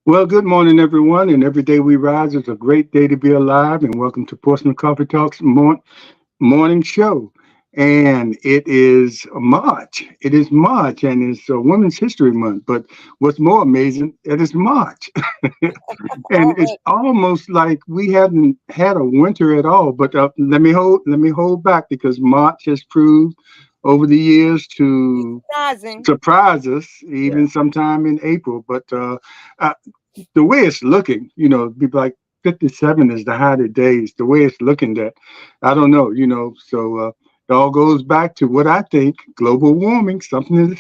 Well, good morning, everyone. And every day we rise is a great day to be alive. And welcome to Portsmouth Coffee Talks morning show. And it is March. It is March, and it's Women's History Month. But what's more amazing, it is March. And it's Already. almost like we haven't had a winter at all. But let me hold back because March has proved over the years to Surprising. surprise us, Yeah. even sometime in April. But uh, the way it's looking, be like 57 is the high of days. The way it's looking, that I don't know, So it all goes back to what I think: global warming. Something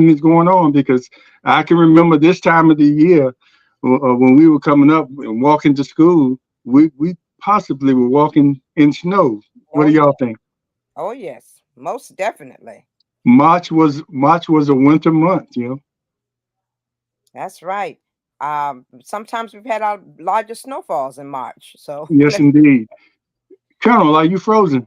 is going on because I can remember this time of the year when we were coming up and walking to school. We possibly were walking in snow. What Oh do yeah. y'all think? Oh yes. Most definitely. March was a winter month, That's right. Sometimes we've had our largest snowfalls in March. So Yes, indeed. Colonel, are you frozen?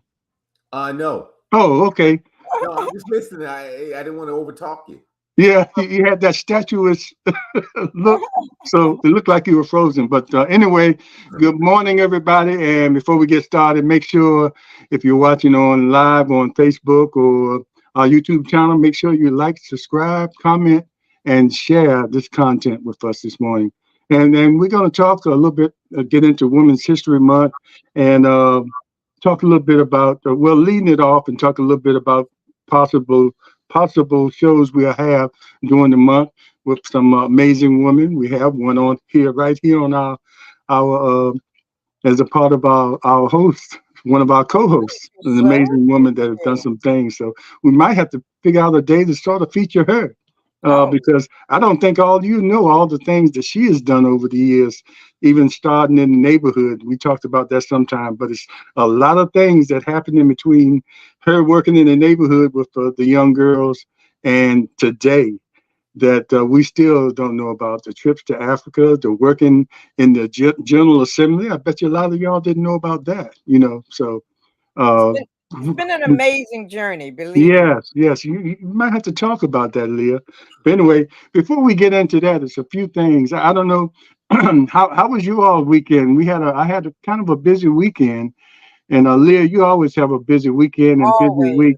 No. Oh, okay. No, I'm just listening. I didn't want to overtalk you. Yeah, you had that statuous look, so it looked like you were frozen. But anyway, good morning, everybody. And before we get started, make sure if you're watching on live on Facebook or our YouTube channel, make sure you like, subscribe, comment, and share this content with us this morning. And then we're going to talk a little bit, get into Women's History Month, and talk a little bit about, well, leading it off and talk a little bit about possible shows we'll have during the month with some amazing women. We have one on here, right here on our as a part of our host, one of our co-hosts, an sir. amazing woman that has done some things. So we might have to figure out a day to sort of feature her. Oh, Because I don't think all you know all the things that she has done over the years, even starting in the neighborhood. We talked about that sometime, but it's a lot of things that happened in between her working in the neighborhood with the young girls and today that we still don't know about: the trips to Africa, the working in the General Assembly. I bet you a lot of y'all didn't know about that, So, it's uh, been it's been an amazing journey, believe me. yes, you might have to talk about that, Leah. But anyway, before we get into that, it's a few things. I don't know how was you all weekend? I had a kind of a busy weekend, and Leah, you always have a busy weekend and busy Always. week,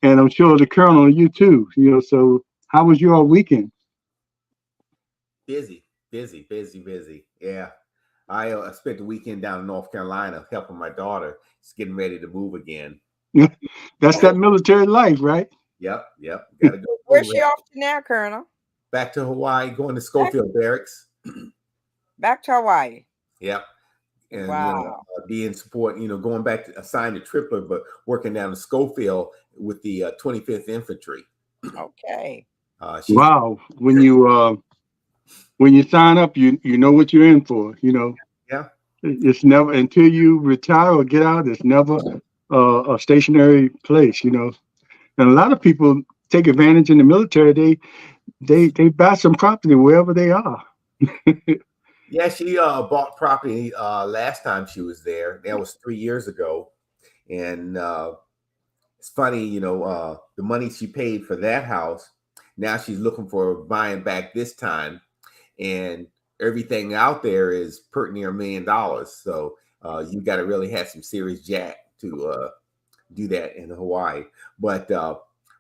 and I'm sure the Colonel, you too. So how was your weekend? Busy, busy, busy, busy. Yeah. I spent the weekend down in North Carolina helping my daughter. She's getting ready to move again. That's that military life, right? Yep, yep. Got to go Where's through she that. off to now, Colonel? Back to Hawaii, going to Back, Schofield Barracks. back to Hawaii. Yep. And, Wow. be in support, going back to assign to Tripler, but working down in Schofield with the 25th Infantry. Okay. She's, Wow. When you sign up, you know what you're in for. yeah. It's never until you retire or get out. It's never a stationary place. And a lot of people take advantage in the military. They buy some property wherever they are. Yeah, she bought property last time she was there. That was 3 years ago. And it's funny, the money she paid for that house, now she's looking for buying back this time. And everything out there is pretty near $1 million. So you got to really have some serious jack to do that in Hawaii. But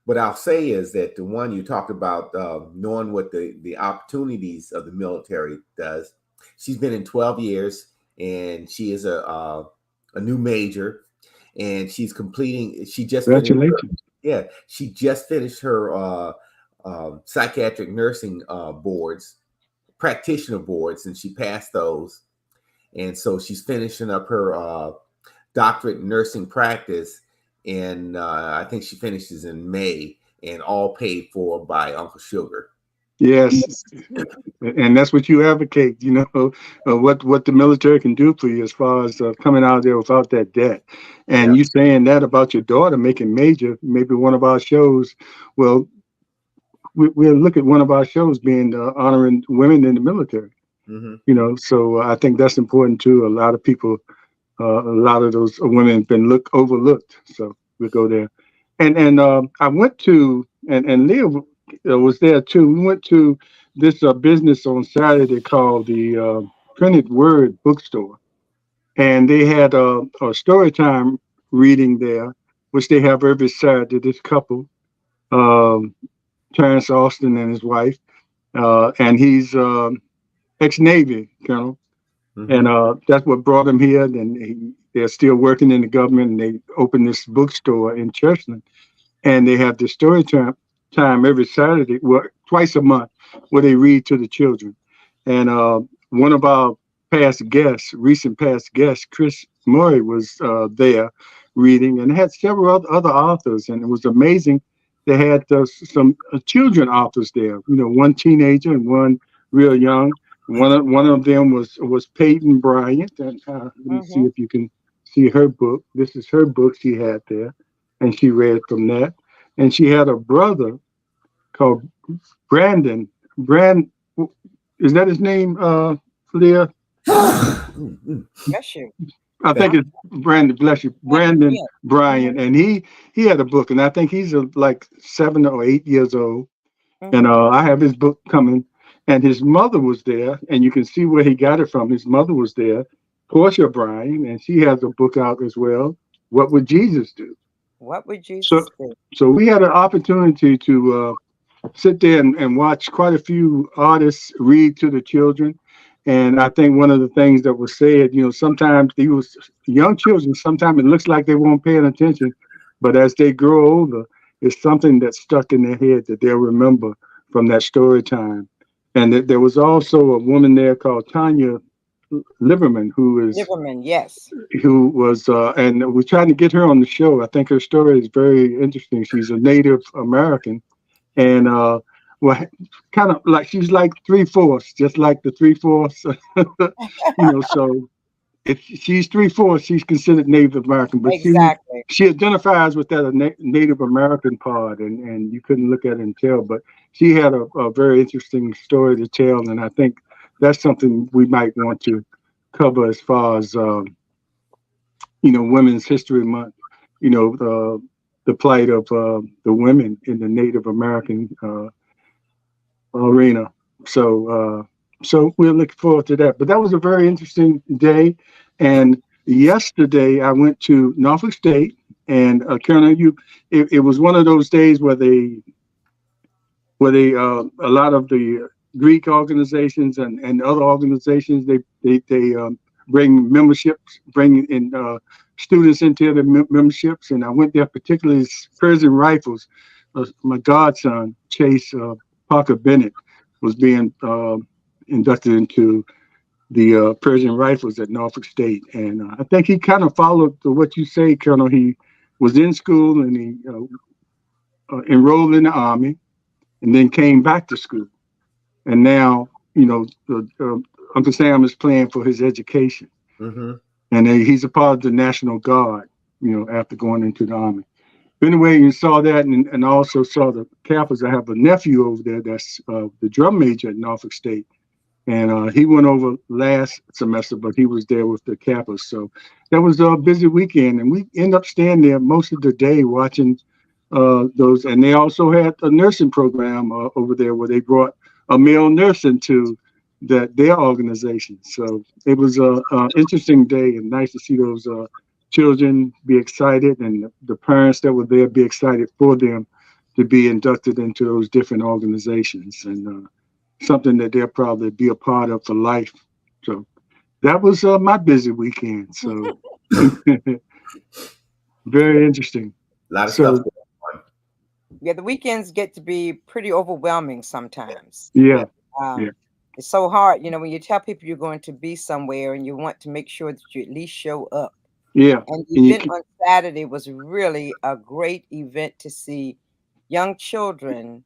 what I'll say is that the one you talked about, knowing what the opportunities of the military does, she's been in 12 years and she is a new major, and she's completing. She just finished. Congratulations. She just finished her psychiatric nursing boards, practitioner boards, and she passed those. And so she's finishing up her doctorate in nursing practice, and I think she finishes in May, and all paid for by Uncle Sugar. Yes, and that's what you advocate. What the military can do for you as far as coming out there without that debt. Yeah. And you saying that about your daughter making major, maybe one of our shows. Well, we'll look at one of our shows being honoring women in the military. Hmm. So I think that's important too. A lot of people, a lot of those women have been overlooked. So we'll go there. And I went to and Leah was there too. We went to this business on Saturday called the Printed Word Bookstore, and they had a story time reading there, which they have every Saturday. This couple, um, Terrence Austin and his wife, and he's ex-Navy colonel, and Hmm. that's what brought him here. And they're still working in the government, and they opened this bookstore in Churchland, and they have the time every Saturday, well, twice a month, where they read to the children. And one of our recent past guests, Chris Murray, was there reading, and had several other authors, and it was amazing. They had some children authors there. One teenager and one real young. One of them was Peyton Bryant, and let me see Mm-hmm. if you can see her book. This is her book she had there, and she read from that. And she had a brother called Brandon. Is that his name, Leah? Yes, you. I think Yeah. it's Brandon. Bless you, Brandon, Brandon yeah. Bryant, Mm-hmm. and he had a book, and I think he's like 7 or 8 years old. And Mm-hmm. I have his book coming, and his mother was there, and you can see where he got it from. His mother was there, Portia Bryan, and she has a book out as well. What would Jesus do? What would So, Jesus do? so we had an opportunity to sit there and watch quite a few artists read to the children. And I think one of the things that was said, sometimes these young children, sometimes it looks like they won't pay attention, but as they grow older, it's something that's stuck in their head that they'll remember from that story time. And there was also a woman there called Tanya Liverman, Liverman, yes. who was, and we're trying to get her on the show. I think her story is very interesting. She's a Native American, and well, kind of like she's like three-fourths, just like the three-fourths. So if she's three-fourths, she's considered Native American, but Exactly. she identifies with that Native American part, and you couldn't look at it and tell. But she had a very interesting story to tell, and I think that's something we might want to cover as far as Women's History Month. The plight of the women in the Native American arena. So we're looking forward to that. But that was a very interesting day. And yesterday I went to Norfolk State, and Colonel, it was one of those days where a lot of the Greek organizations and other organizations they bring memberships, bring in students into the memberships, and I went there particularly Persian Rifles. My godson Chase Parker Bennett was being inducted into the Persian Rifles at Norfolk State, and I think he kind of followed what you say, Colonel. He was in school and he enrolled in the Army and then came back to school. And now, Uncle Sam is playing for his education. Hmm. And he's a part of the National Guard, after going into the Army. But anyway, you saw that and also saw the Kappas. I have a nephew over there that's the drum major at Norfolk State. And he went over last semester, but he was there with the Kappas. So that was a busy weekend. And we end up staying there most of the day watching those. And they also had a nursing program over there where they brought a male nurse into their organization. So it was a interesting day and nice to see those children be excited and the parents that were there be excited for them to be inducted into those different organizations. And something that they'll probably be a part of for life. So that was my busy weekend. So very interesting. A lot of stuff So going on. Yeah, the weekends get to be pretty overwhelming sometimes. Yeah. yeah, yeah, Um, it's so hard, when you tell people you're going to be somewhere and you want to make sure that you at least show up. yeah. And the And you event can, on Saturday was really a great event to see young children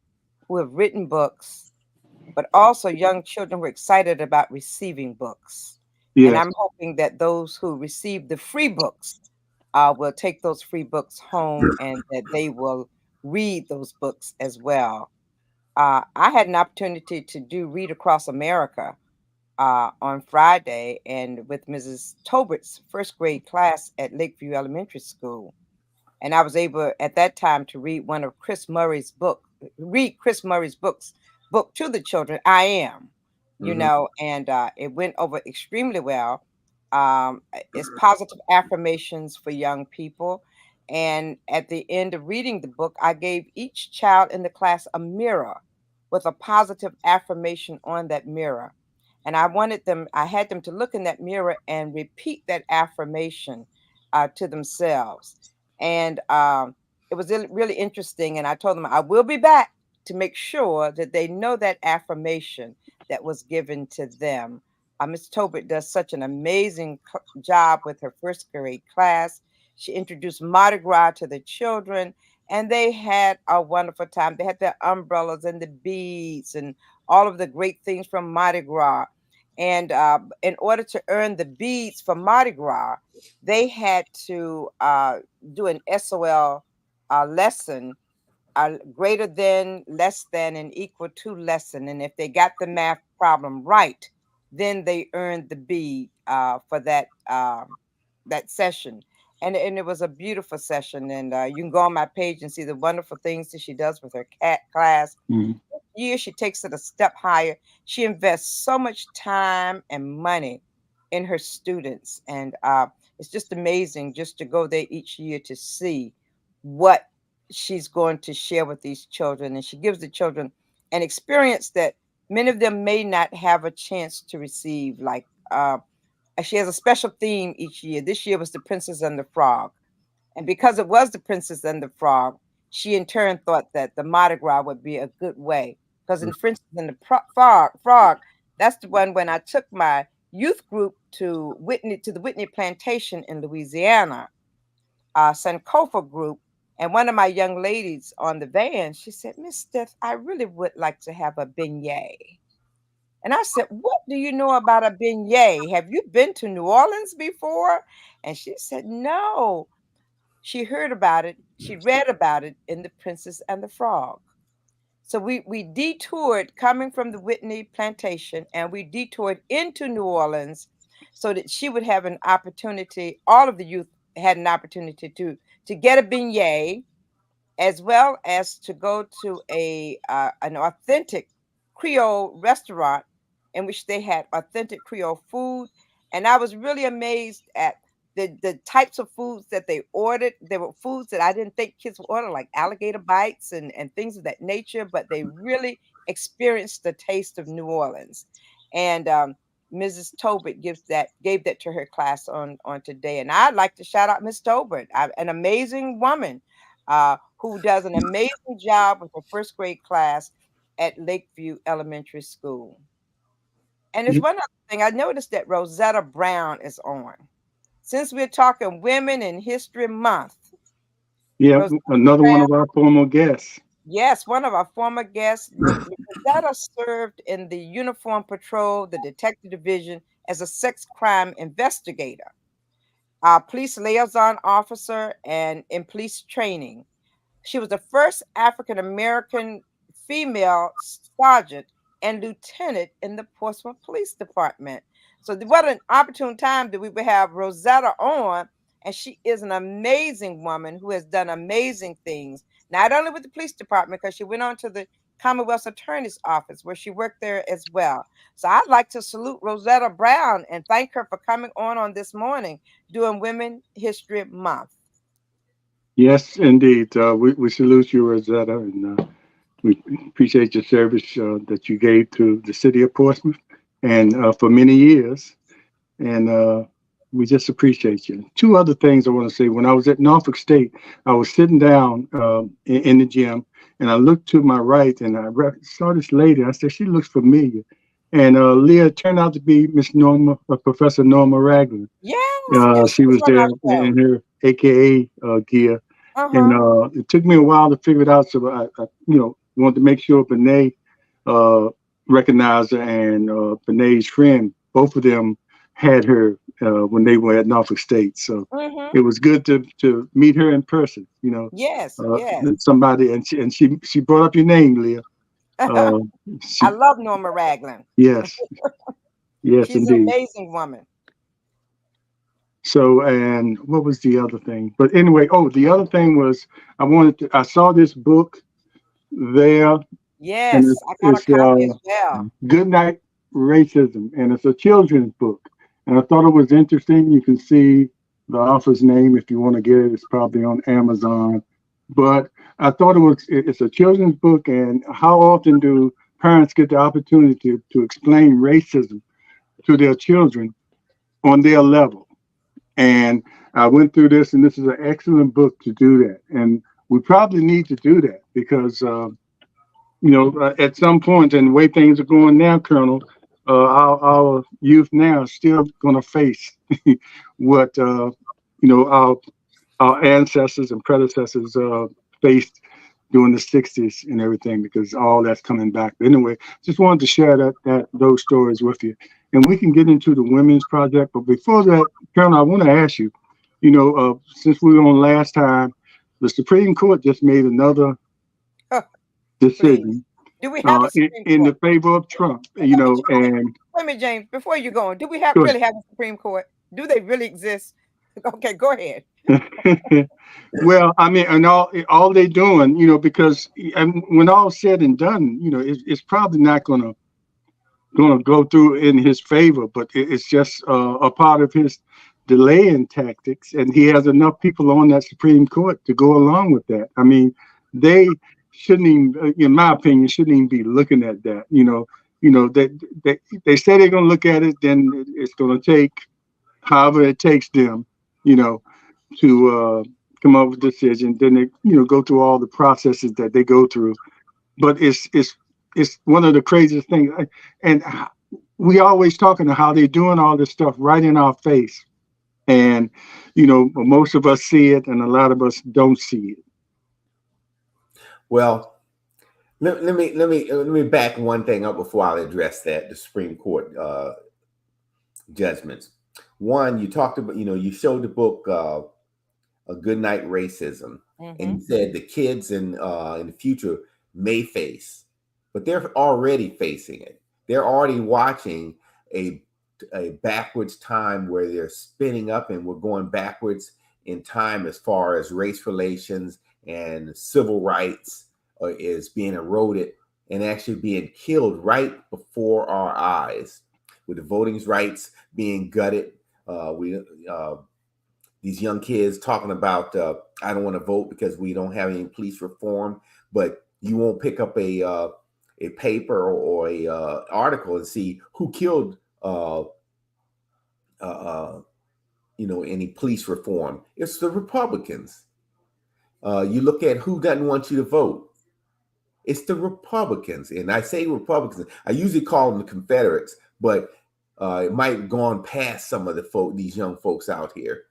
who have written books but also young children were excited about receiving books. And Yes. I'm hoping that those who receive the free books will take those free books home and that they will read those books as well. I had an opportunity to do Read Across America on Friday and with Mrs. Tobert's first grade class at Lakeview Elementary School. And I was able at that time to read one of read Chris Murray's book to the children. I am, Hmm. and it went over extremely well. It's positive affirmations for young people. And at the end of reading the book, I gave each child in the class a mirror with a positive affirmation on that mirror. And I had them to look in that mirror and repeat that affirmation to themselves. And it was really interesting. And I told them I will be back to make sure that they know that affirmation that was given to them. Ms. Tobit does such an amazing job with her first grade class. She introduced Mardi Gras to the children, and they had a wonderful time. They had their umbrellas and the beads and all of the great things from Mardi Gras. And in order to earn the beads for Mardi Gras, they had to do an SOL lesson, greater than, less than, and equal to lesson. And if they got the math problem right, then they earned the bead for that session. And it was a beautiful session. And you can go on my page and see the wonderful things that she does with her cat class. Mhm. Year she takes it a step higher. She invests so much time and money in her students, and it's just amazing just to go there each year to see what she's going to share with these children. And she gives the children an experience that many of them may not have a chance to receive. Like she has a special theme each year. This year was the Princess and the Frog. And because it was the Princess and the Frog, she in turn thought that the Mardi Gras would be a good way. Because in Princess and the Frog, that's the one when I took my youth group to the Whitney Plantation in Louisiana, Sankofa group, and one of my young ladies on the van, she said, Miss Steph, I really would like to have a beignet. And I said, what do you know about a beignet? Have you been to New Orleans before? And she said, no. She heard about it, she read about it in The Princess and the Frog. So we detoured coming from the Whitney plantation and we detoured into New Orleans so that she would have an opportunity, all of the youth had an opportunity to get a beignet as well as to go to an authentic Creole restaurant in which they had authentic Creole food. And I was really amazed at the types of foods that they ordered. There were foods that I didn't think kids would order, like alligator bites and things of that nature, but they really experienced the taste of New Orleans. And Mrs. Tobit gave that to her class on today. And I'd like to shout out Miss Tobit, an amazing woman who does an amazing job with her first grade class at Lakeview Elementary School. And there's Y- one other thing. I noticed that Rosetta Brown is on. Since we're talking Women in History Month, Yeah, Rosetta another one Brown, of our former guests. yes, one of our former guests, Rosetta served in the Uniform Patrol, the Detective Division, as a sex crime investigator, police liaison officer, and in police training. She was the first African American female sergeant and lieutenant in the Portsmouth Police Department. So, what an opportune time that we would have Rosetta on, and she is an amazing woman who has done amazing things, not only with the police department, because she went on to the Commonwealth Attorney's Office where she worked there as well. So, I'd like to salute Rosetta Brown and thank her for coming on this morning during Women History Month. Yes, indeed. We salute you, Rosetta, and we appreciate your service that you gave to the city of Portsmouth and for many years. And we just appreciate you. Two other things I want to say. When I was at Norfolk State, I was sitting down in the gym, and I looked to my right, and saw this lady. I said, she looks familiar. And Leah turned out to be Miss Norma, Professor Norma Ragland. Yes, yes, she She was was on our there show. in her AKA gear, and Uh-huh. it took me a while to figure it out. So I wanted to make sure Benay, uh, recognized her, and Bené's friend, both of them had her when they were at Norfolk State. So Mm-hmm. it was good to meet her in person. You know, Yes, yes. somebody, and she brought up your name, Leah. Uh, I she love Norma Ragland. yes, yes, She's an indeed. amazing woman. So, and what was the other thing? But anyway, oh, the other thing was I saw this book there, and Yes, I got a copy as well. Good Night Racism, and it's a children's book. And I thought it was interesting. You can see the author's name if you want to get it. It's probably on Amazon. But I thought it's a children's book, and how often do parents get the opportunity to explain racism to their children on their level? And I went through this, and this is an excellent book to do that. And we probably need to do that because at some point, and the way things are going now, Colonel, our youth now is still going to face what our ancestors and predecessors faced during the '60s and everything, because all that's coming back. But anyway, just wanted to share those stories with you, and we can get into the women's project. But before that, Colonel, I want to ask you, since we were on last time, the Supreme Court just made another Please. decision Do we have a Supreme in the Court? favor of Trump. And Wait a minute, James. Before you go on, do we go really have a Supreme Court? Do they really exist? Okay, go ahead. ahead. Well, I mean, and all they doing, because and when all said and done, it's probably not gonna go through in his favor, but it's just a part of his delaying tactics, and he has enough people on that Supreme Court to go along with that. I mean, they shouldn't even, in my opinion, shouldn't even be looking at that. They say they're gonna look at it, then it's gonna take however it takes them, you know, to come up with a decision. Then they, go through all the processes that they go through. But it's one of the craziest things. And we always talking to how they're doing all this stuff right in our face, and most of us see it, and a lot of us don't see it. Well, let me back one thing up before I address the Supreme Court judgments. One, you talked about, you showed the book A Good Night Racism, and you said the kids in the future may face, but they're already facing it. They're already watching a backwards time where they're spinning up, and we're going backwards in time as far as race relations and civil rights is being eroded and actually being killed right before our eyes, with the voting rights being gutted. These young kids talking about I don't want to vote because we don't have any police reform, but you won't pick up a paper or a article and see who killed any police reform. It's the Republicans. You look at who doesn't want you to vote. It's the Republicans, and I say Republicans. I usually call them the Confederates, but it might have gone past some of these young folks out here,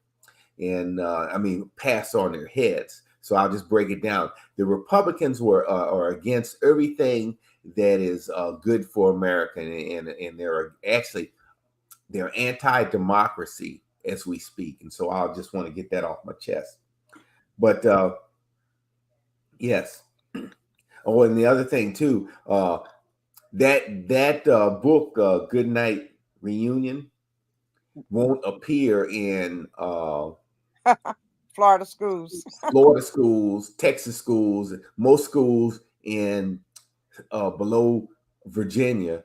and pass on their heads. So I'll just break it down. The Republicans are against everything that is good for America, and they're anti-democracy as we speak. And so I'll just want to get that off my chest. But yes. Oh, and the other thing too, that book, Good Night Reunion, won't appear in Florida schools, Texas schools, most schools in below Virginia,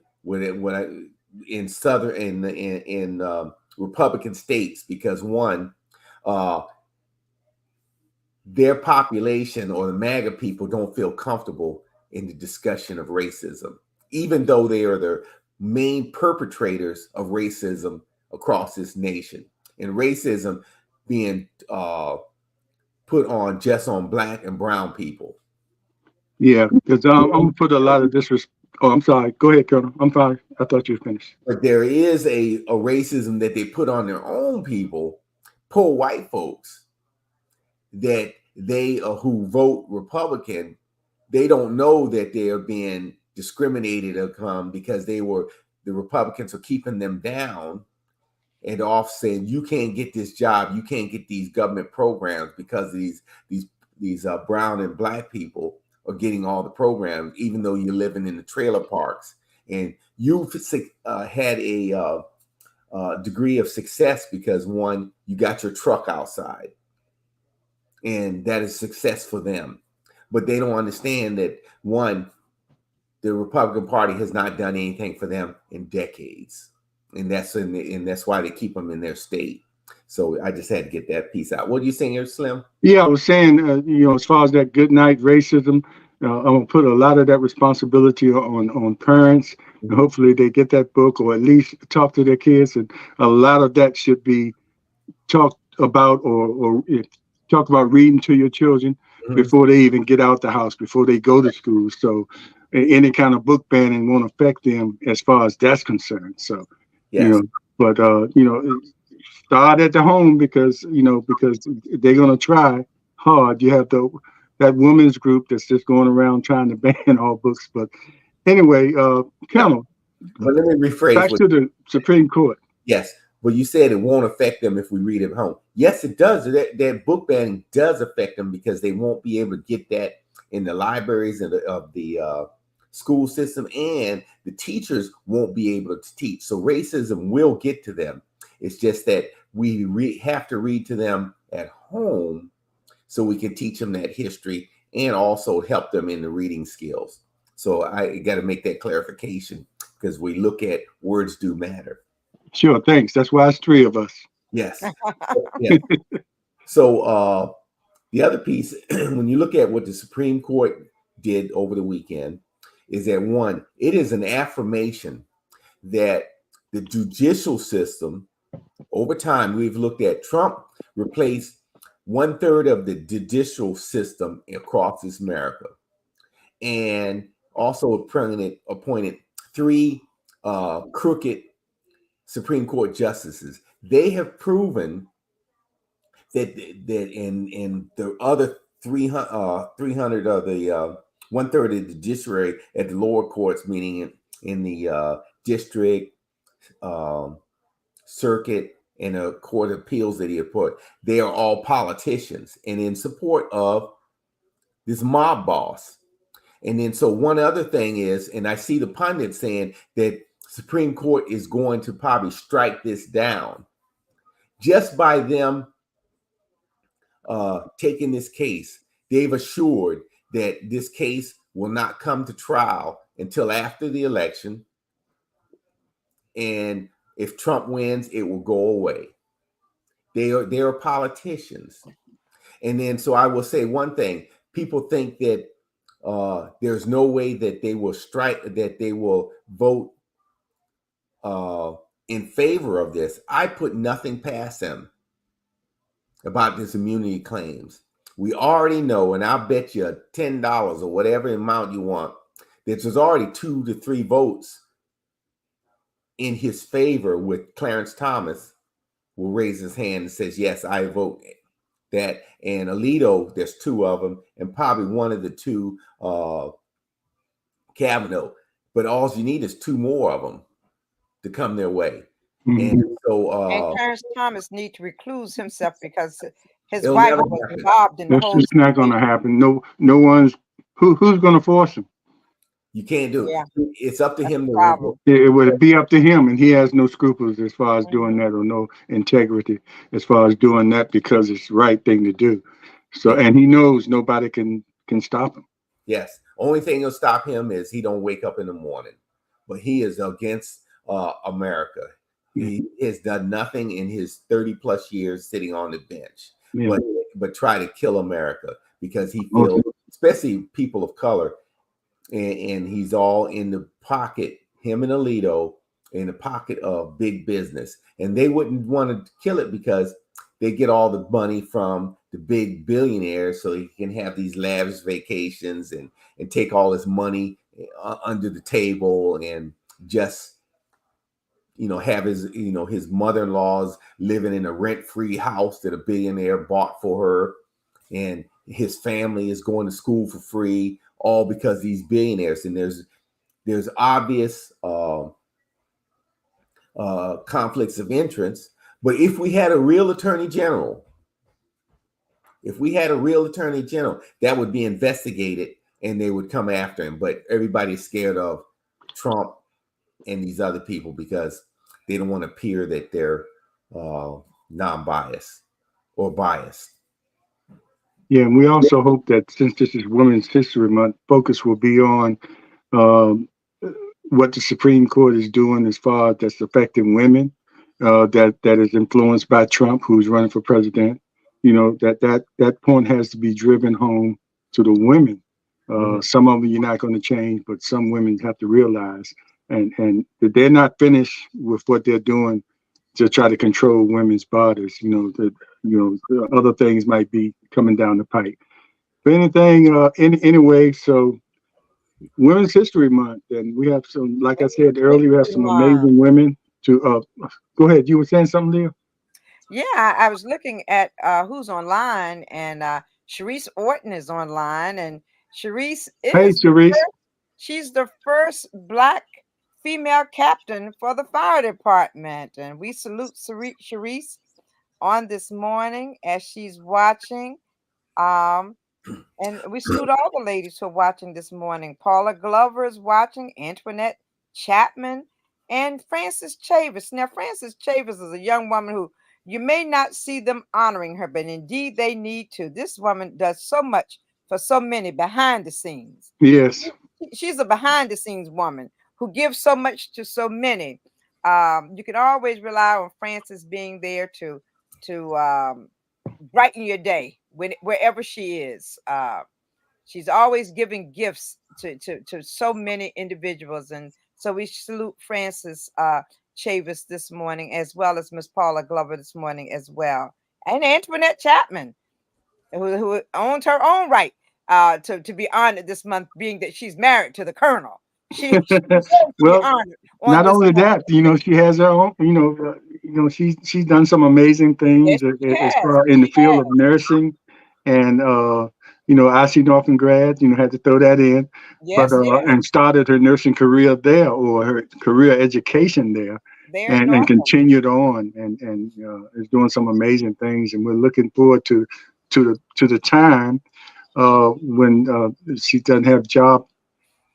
in southern in Republican states, because one, their population or the MAGA people don't feel comfortable in the discussion of racism, even though they are the main perpetrators of racism across this nation, and racism being put on just on Black and brown people. Yeah, because I'm gonna put a lot of disrespect. Oh, I'm sorry. Go ahead, Colonel. I'm sorry. I thought you were finished. But there is a racism that they put on their own people, poor white folks, that they who vote Republican, they don't know that they are being discriminated upon because the Republicans are keeping them down and off, saying you can't get this job, you can't get these government programs because these brown and black people are getting all the programs, even though you're living in the trailer parks and you've had a degree of success because one, you got your truck outside, and that is success for them. But they don't understand that one, the Republican Party has not done anything for them in decades, and that's why they keep them in their state. So I just had to get that piece out. What are you saying here, Slim? Yeah, I was saying, as far as that good night racism, I'm gonna put a lot of that responsibility on parents, and hopefully they get that book or at least talk to their kids. And a lot of that should be talked about or talk about reading to your children before they even get out the house, before they go to school. So any kind of book banning won't affect them as far as that's concerned. So, Yes. but start at the home because they're gonna try hard. You have that women's group that's just going around trying to ban all books. But anyway, Colonel, but let me rephrase. Back to the Supreme Court. Yes, but you said it won't affect them if we read it at home. Yes, it does. That book banning does affect them because they won't be able to get that in the libraries of the school system, and the teachers won't be able to teach. So racism will get to them. It's just that we have to read to them at home so we can teach them that history and also help them in the reading skills. So I got to make that clarification because we look at words do matter. Sure, thanks. That's why it's three of us. Yes. Yeah. So the other piece, when you look at what the Supreme Court did over the weekend, is that one, it is an affirmation that the judicial system, over time, we've looked at Trump replaced 1/3 of the judicial system across this America, and also appointed 3 crooked Supreme Court justices. They have proven that in the other 300 of the 1/3 of the judiciary at the lower courts, meaning in the district, circuit, and a court of appeals that he had put, they are all politicians and in support of this mob boss. And then so one other thing is, and I see the pundits saying that Supreme Court is going to probably strike this down just by them taking this case. They've assured that this case will not come to trial until after the election. And if Trump wins, it will go away. They are politicians. And then so I will say one thing. People think that there's no way that they will vote in favor of this. I put nothing past them about this immunity claims. We already know, and I'll bet you $10 or whatever amount you want, that there's already 2 to 3 votes in his favor, with Clarence Thomas will raise his hand and says, yes, I vote that. And Alito, there's 2 of them, and probably one of the 2, Kavanaugh. But all you need is 2 more of them to come their way. Mm-hmm. And so and Clarence Thomas need to recluse himself because his wife was involved in the whole. It's not going to happen. No one's who's going to force him. You can't do it. Yeah. It's up to him. It would be up to him, and he has no scruples as far as doing that, or no integrity as far as doing that because it's the right thing to do. So, and he knows nobody can stop him. Yes. Only thing that'll stop him is he don't wake up in the morning. But he is against America. He has done nothing in his 30 plus years sitting on the bench, but try to kill America because he feels, especially people of color, and he's all in the pocket, him and Alito, in the pocket of big business. And they wouldn't want to kill it because they get all the money from the big billionaires, so he can have these lavish vacations and take all his money under the table and just have his mother-in-law's living in a rent-free house that a billionaire bought for her, and his family is going to school for free, all because these billionaires. And there's There's obvious conflicts of interest. But if we had a real attorney general, that would be investigated and they would come after him. But everybody's scared of Trump and these other people because they don't want to appear that they're non-biased or biased. Yeah, and we also hope that since this is Women's History Month, focus will be on um, what the Supreme Court is doing as far as that's affecting women, that is influenced by Trump, who's running for president. That point has to be driven home to the women. Some of them you're not going to change, but some women have to realize and that they're not finished with what they're doing to try to control women's bodies. Other things might be coming down the pike. But anyway, so Women's History Month, and we have some, like I said earlier, we have some amazing women to. Go ahead. You were saying something, Leah? Yeah, I was looking at who's online, and Sharice Orton is online, and Sharice Hey, is Sharice. she's the first Black female captain for the fire department, and we salute Sharice on this morning as she's watching. Um, And we salute all the ladies who are watching this morning. Paula Glover is watching, Antoinette Chapman, and Frances Chavis. Now, Frances Chavis is a young woman who you may not see them honoring her, but indeed they need to. This woman does so much for so many behind the scenes. Yes. She's a behind the scenes woman who gives so much to so many. You can always rely on Frances being there to brighten your day wherever she is. She's always giving gifts to so many individuals, and so we salute Frances Chavis this morning, as well as Miss Paula Glover this morning as well, and Antoinette Chapman, who owns her own right to be honored this month, being that she's married to the Colonel. She deserves to be Well, honored on not this only month. that, she has her own. She's done some amazing Yes, things she as has. far in the She field has. of nursing, and IC Northern grad. Had to throw that in, but Yes, yes. and started her nursing career there or her career education there, There in and Norfolk. continued on and is doing some amazing things, and we're looking forward to the time when she doesn't have job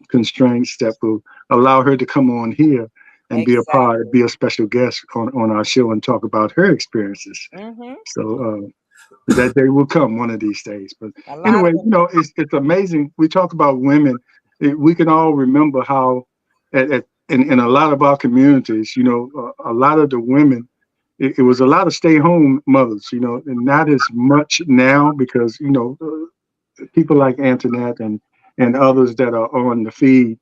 constraints that will allow her to come on here and Exactly. be a special guest on our show and talk about her experiences. Mm-hmm. So that day will come one of these days. But A lot of anyway, them. it's amazing. We talk about women. We can all remember how in a lot of our communities, a lot of the women, it was a lot of stay-home mothers, and not as much now because, people like Antoinette and others that are on the feed,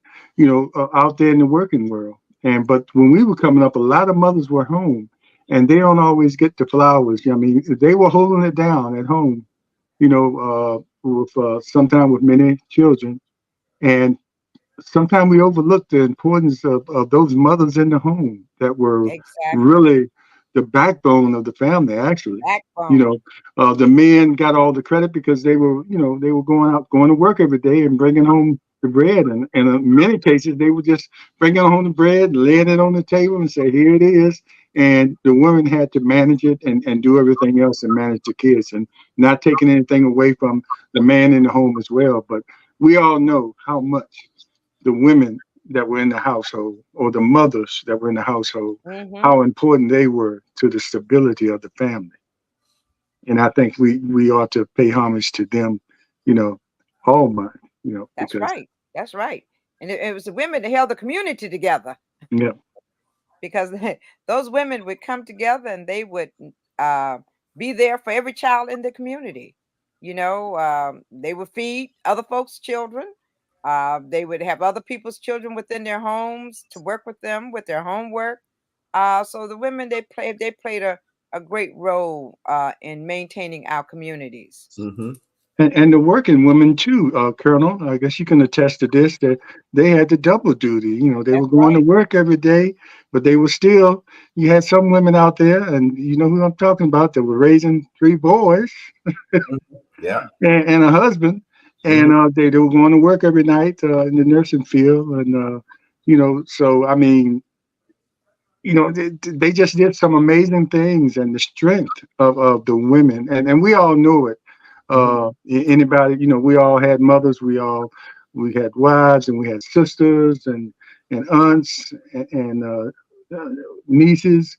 out there in the working world. But when we were coming up, a lot of mothers were home, and they don't always get the flowers. I mean, they were holding it down at home, with sometimes with many children, and sometimes we overlook the importance of those mothers in the home that were Exactly. really the backbone of the family, actually. You Backbone. know, the men got all the credit because they were going to work every day and bringing home the bread. And in many cases, they were just bringing home the bread, laying it on the table and say, here it is. And the women had to manage it and do everything else and manage the kids and not taking anything away from the man in the home as well. But we all know how much the women that were in the household or the mothers that were in the household, Mm-hmm. how important they were to the stability of the family. And I think we ought to pay homage to them, you know, all month, That's because right. That's right. And it was the women that held the community together, yeah, because those women would come together and they would uh, be there for every child in the community. They would feed other folks' children. They would have other people's children within their homes to work with them with their homework. So the women they played a great role in maintaining our communities. Mm-hmm. and the working women too, Colonel. I guess you can attest to this that they had the double duty. They That's were going to right. work every day, but they were still. You had some women out there, and you know who I'm talking about, that were raising three boys Yeah. and a husband, and Mm-hmm. they were going to work every night in the nursing field, and So I mean, they just did some amazing things, and the strength of the women, and we all know it. Mhm. Anybody, we all had mothers, we had wives, and we had sisters, and aunts, and nieces,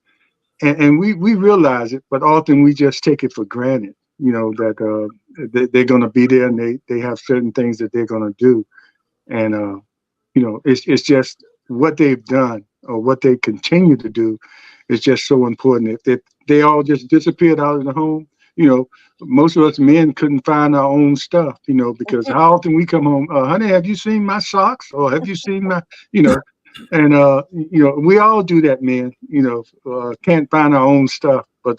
and we realize it, but often we just take it for granted. That they're going to be there, and they have certain things that they're going to do, and it's just what they've done or what they continue to do is just so important. If they all just disappeared out of the home, most of us men couldn't find our own stuff, because how often we come home, honey, have you seen my socks, or have you seen my, you know, and we all do that, man. Can't find our own stuff, but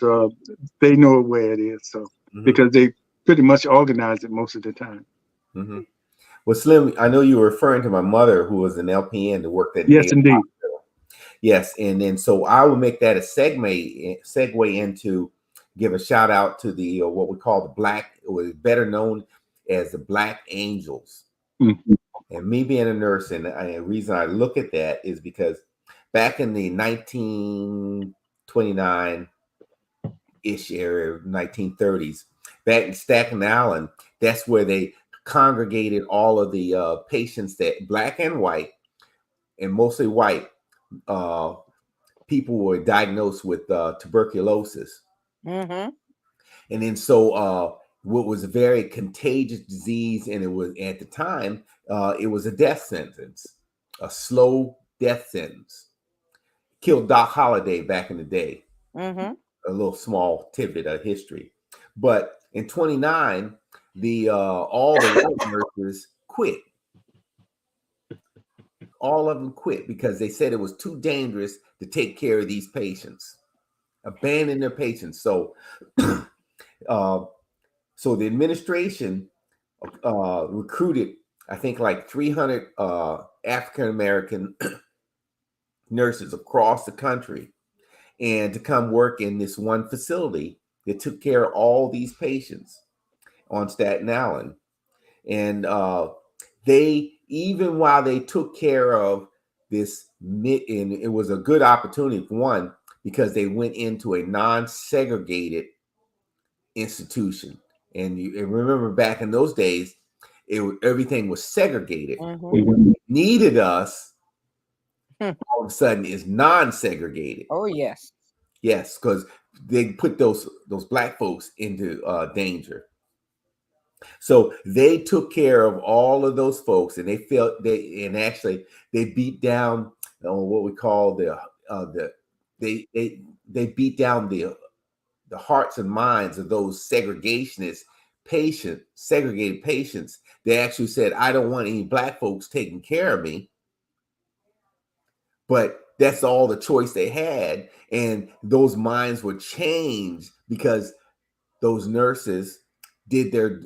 they know where it is, so Mhm. because they pretty much organize it most of the time. Mhm. Well, Slim, I know you were referring to my mother, who was an LPN that worked at Yes, Baylor indeed. Hospital. Yes, and then so I will make that a segue into give a shout out to the what we call the Black, or better known as the Black Angels. Mm. And me being a nurse, and the reason I look at that is because back in the 1929 ish area, 1930s, back in Staten Island, that's where they congregated all of the patients, that black and white, and mostly white uh, people were diagnosed with tuberculosis. Mm-hmm. And then so what was a very contagious disease, and it was at the time, it was a death sentence, a slow death sentence. Killed Doc Holliday back in the day. Mm-hmm. A little small tidbit of history. But in 29, the all the white nurses quit. All of them quit because they said it was too dangerous to take care of these patients, abandon their patients. So, uh, so the administration recruited, I think, like 300 African American nurses across the country, and to come work in this one facility that took care of all these patients on Staten Island. And they, even while they took care of this, and it was a good opportunity for one, because they went into a non-segregated institution. And remember, back in those days, everything was segregated. Mm-hmm. But when they needed us, all of a sudden is non-segregated. Oh yes. Yes, because they put those black folks into danger. So they took care of all of those folks, and they felt and actually they beat down what we call the they beat down the hearts and minds of those segregated patients. They actually said, I don't want any black folks taking care of me. But that's all the choice they had. And those minds were changed because those nurses did their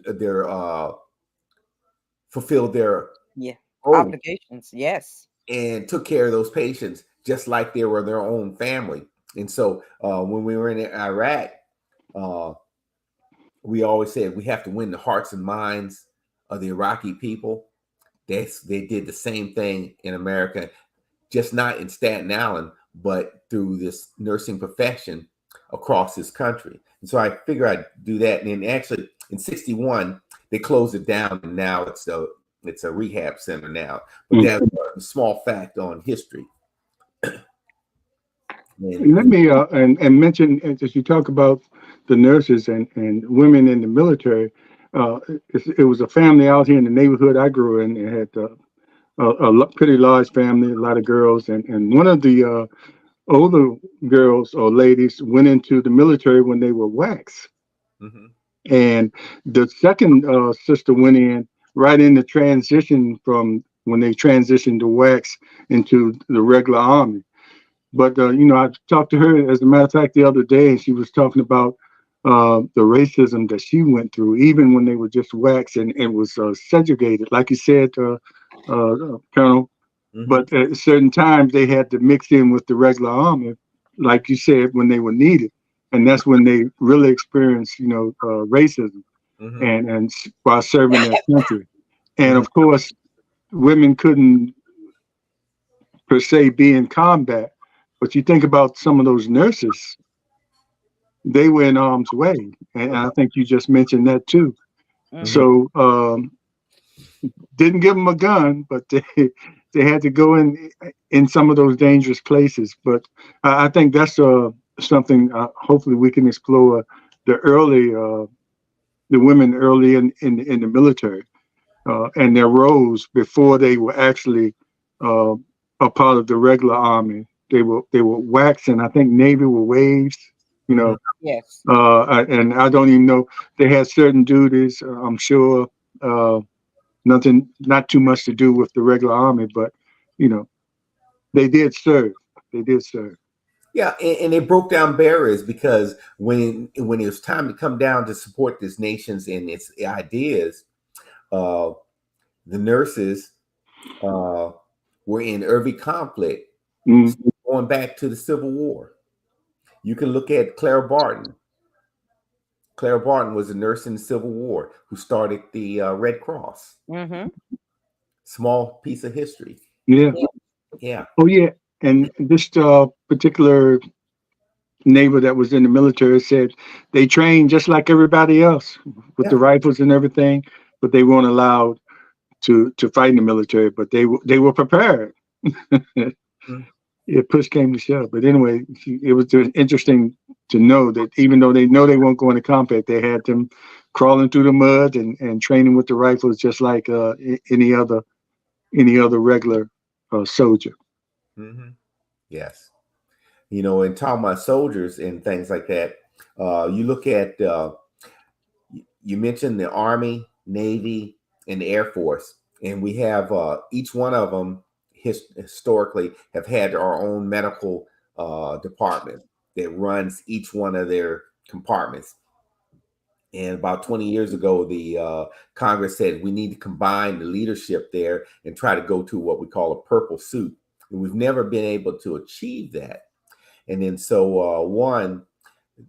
fulfilled their Yeah. oath Obligations. Yes. and took care of those patients just like they were their own family. And so when we were in Iraq, uh, we always said we have to win the hearts and minds of the Iraqi people. They did the same thing in America, just not in Staten Island, but through this nursing profession across this country. And so I figure I'd do that. And then actually in 61, they closed it down, and now it's a rehab center now. But Mm. that's a small fact on history. Let And me and mention, as you talk about the nurses and women in the military. It was a family out here in the neighborhood I grew in. It had pretty large family, a lot of girls, and one of the older girls or ladies went into the military when they were wax, mhm, and the second sister went in right in the transition from when they transitioned to wax into the regular army. But I talked to her, as a matter of fact, the other day, and she was talking about the racism that she went through, even when they were just wax, and it was segregated, like you said, Colonel. mhm, But at certain times, they had to mix in with the regular army, like you said, when they were needed, and that's when they really experienced, racism, mhm, and while serving their country. And mhm, of course, women couldn't per se be in combat. But you think about some of those nurses, they were in harm's way. And I think you just mentioned that too. Mm-hmm. So didn't give them a gun, but they had to go in some of those dangerous places. But I think that's something hopefully we can explore the early the women early in the military and their roles before they were actually uh, a part of the regular army. They were wax, and I think Navy were waves. You Mhm. know, Yes. and I don't even know they had certain duties. I'm sure nothing, not too much to do with the regular army, but you know, they did serve. They did serve. Yeah, and it broke down barriers because when it was time to come down to support this nation's and its ideas, uh, the nurses uh, were in every conflict, Mm, going back to the Civil War. You can look at Clara Barton. Clara Barton was a nurse in the Civil War who started the Red Cross. Mm-hmm. Small piece of history. yeah. Yeah. Yeah, Oh yeah. And this particular neighbor that was in the military said they trained just like everybody else with the yeah. rifles and everything, but they weren't allowed to fight in the military. But they were prepared. Mhm. If push came to shove. But anyway, it was just interesting to know that even though they know they won't go into combat, they had them crawling through the mud and training with the rifles just like any other regular soldier. Mhm. Yes. And talking about soldiers and things like that, you look at, you mentioned the Army, Navy, and the Air Force, and we have each one of them historically have had our own medical department that runs each one of their compartments. And about 20 years ago, the Congress said we need to combine the leadership there and try to go to what we call a purple suit. And we've never been able to achieve that. And then one,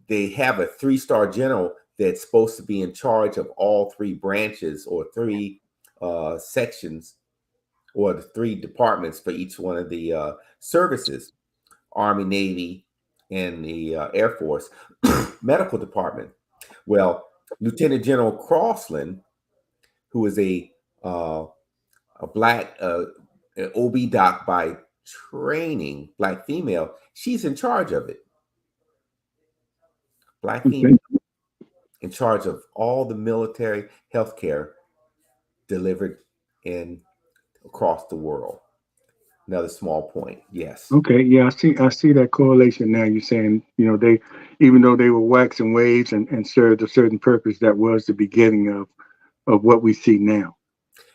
they have a three-star general that's supposed to be in charge of all three branches or three sections or the three departments for each one of the services: Army, Navy, and the Air Force medical department. Well, Lieutenant General Crossland, who is uh, a black an OB doc by training, black female, she's in charge of it. Black female Okay. in charge of all the military health care delivered in across the world. Another small point. Yes. Okay. Yeah, I see that correlation now. You're saying, they even though they were waxing waves and served a certain purpose, that was the beginning of what we see now.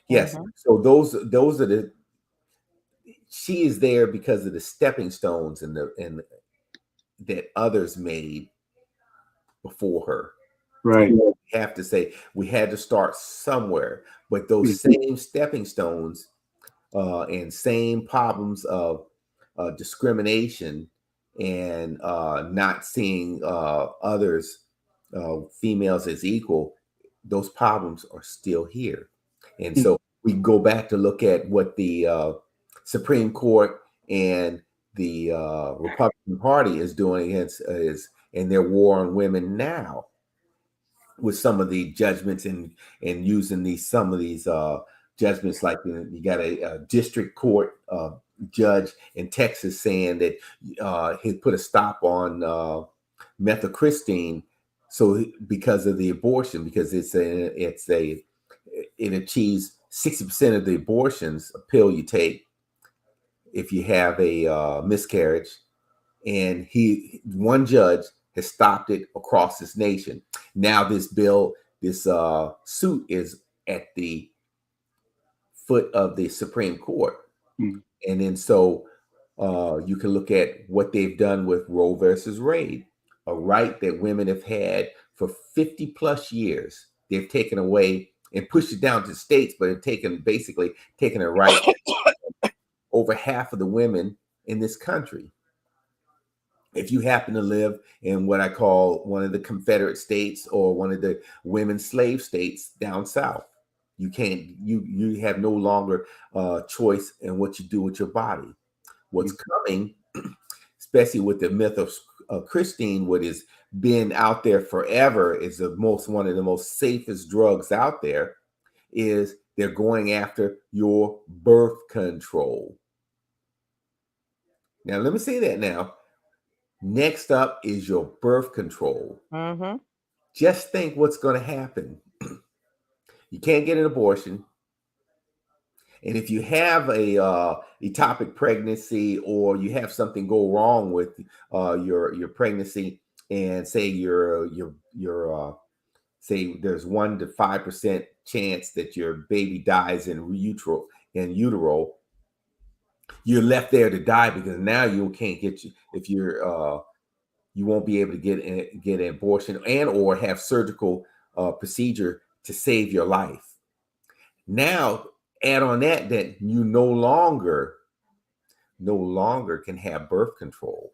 Yes. Mm-hmm. So those are the she is there because of the stepping stones and that others made before her. Right. And we have to say we had to start somewhere. But those Mhm. same stepping stones and same problems of discrimination and not seeing others, females, as equal, those problems are still here. And so we go back to look at what the Supreme Court and the Republican Party is doing against is in their war on women now with some of the judgments and using these some of these judgments like you got a district court judge in Texas saying that he put a stop on methylcrystine so because of the abortion because it achieves 60% of the abortions a pill you take if you have a miscarriage and one judge has stopped it across this nation. Now this suit is at the foot of the Supreme Court, Mhm. and then you can look at what they've done with Roe versus Wade, a right that women have had for 50 plus years. They've taken away and pushed it down to states, but have basically taken a right over half of the women in this country. If you happen to live in what I call one of the Confederate states or one of the women slave states down south, you can't you have no longer choice in what you do with your body. What's coming, especially with the myth of Christine, what has been out there forever, is one of the most safest drugs out there, is they're going after your birth control. Now, let me say that now. Next up is your birth control. Mm-hmm. Just think what's going to happen. You can't get an abortion. And if you have a ectopic pregnancy, or you have something go wrong with your pregnancy, and say say there's 1 to 5% chance that your baby dies in utero, you're left there to die, because now you can't get you won't be able to get an abortion and or have surgical procedure to save your life. Now, add on that you no longer can have birth control.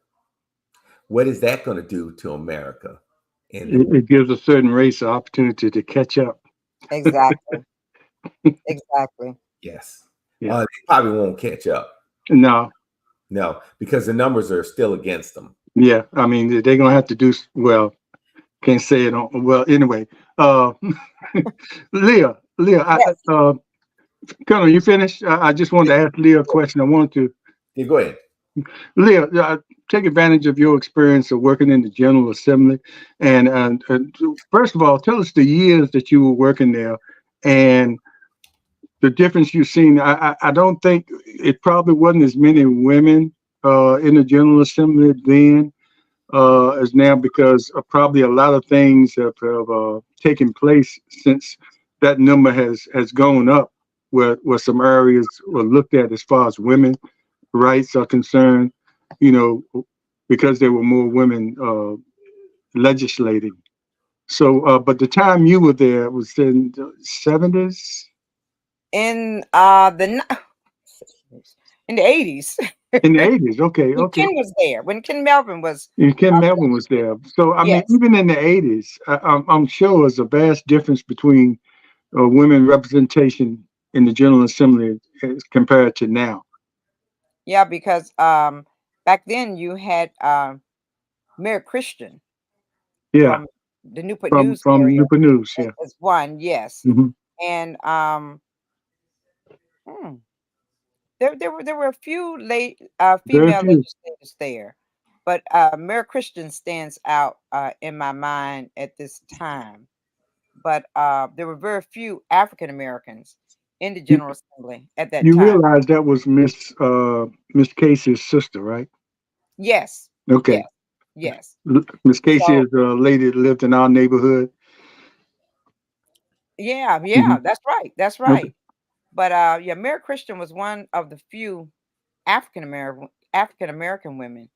What is that going to do to America? It gives a certain race an opportunity to catch up. Exactly. Exactly. Yes. Yeah. They probably won't catch up. No, because the numbers are still against them. yeah. I mean, they're gonna have to do well. Can't say it on. Well, anyway, Leah, Yes. Colonel, you finished? I just wanted to ask Leah a question. I wanted to. Yeah, go ahead. Leah, take advantage of your experience of working in the General Assembly, and first of all, tell us the years that you were working there, and the difference you've seen. I don't think it probably wasn't as many women in the General Assembly then as now, because probably a lot of things have taken place since that number has gone up, where some areas were looked at as far as women rights are concerned, you know, because there were more women legislating. So, but the time you were there was in the 70s? In in the 80s. In the 80s, okay, When okay. Ken was there. When Ken Melvin was And Ken Melvin was there. So, I mean, yes. even in the 80s, I'm sure there's a vast difference between women representation in the General Assembly as compared to now. Yeah, because back then you had Mayor Christian Yeah, from the Newport News from area Newport News, yeah. as one, yes. Hmm. And hmm, there were a few Very female few. legislators there, but Mayor Christian stands out in my mind at this time. But there were very few African Americans in the You, General Assembly at that you time. realize that was Miss Casey's sister, right? Yes, Okay. yes, yes. Miss Casey So is a lady that lived in our neighborhood. yeah, Hmm. yeah, that's right, that's Okay. right. But yeah, Mayor Christian was one of the few African American women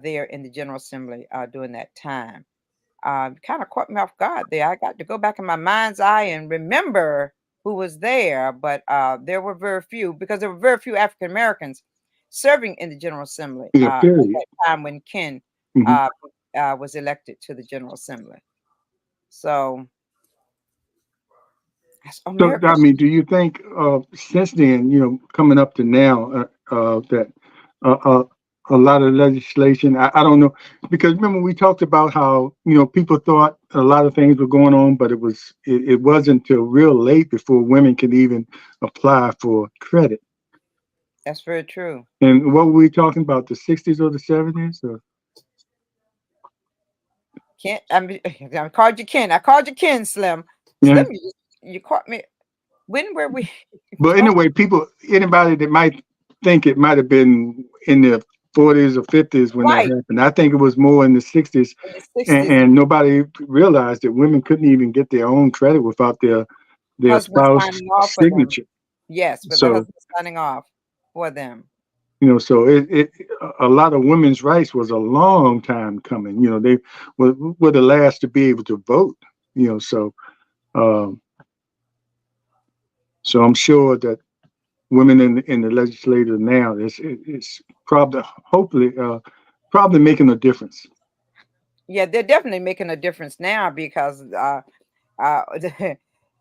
there in the General Assembly during that time. Kind of caught me off guard there. I got to go back in my mind's eye and remember who was there, but there were very few because there were very few African Americans serving in the General Assembly Yeah, at period. that time when Ken Hmm. uh, was elected to the General Assembly. So, So, I America's mean, do you think since then, coming up to now, that uh, uh, a lot of legislation, I don't know, because remember we talked about how, people thought a lot of things were going on, but it wasn't until real late before women could even apply for credit. that's very true. And what were we talking about, the 60s or the 70s? Or? Ken, I mean, I called you Ken. I called you Ken, Slim. Yeah. Slim, you caught me. When were we But talking? anyway, anybody that might think it might have been in the 40s or 50s when that Right happened, I think it was more in the 60s, in the and, 60s. and nobody realized that women couldn't even get their own credit without their Husband spouse signing off for them. signature. Yes, with the So, husband signing off for them. so a lot of women's rights was a long time coming. They were the last to be able to vote. So um, so I'm sure that women in the legislature now it's probably hopefully probably making a difference. Yeah, they're definitely making a difference now because uh,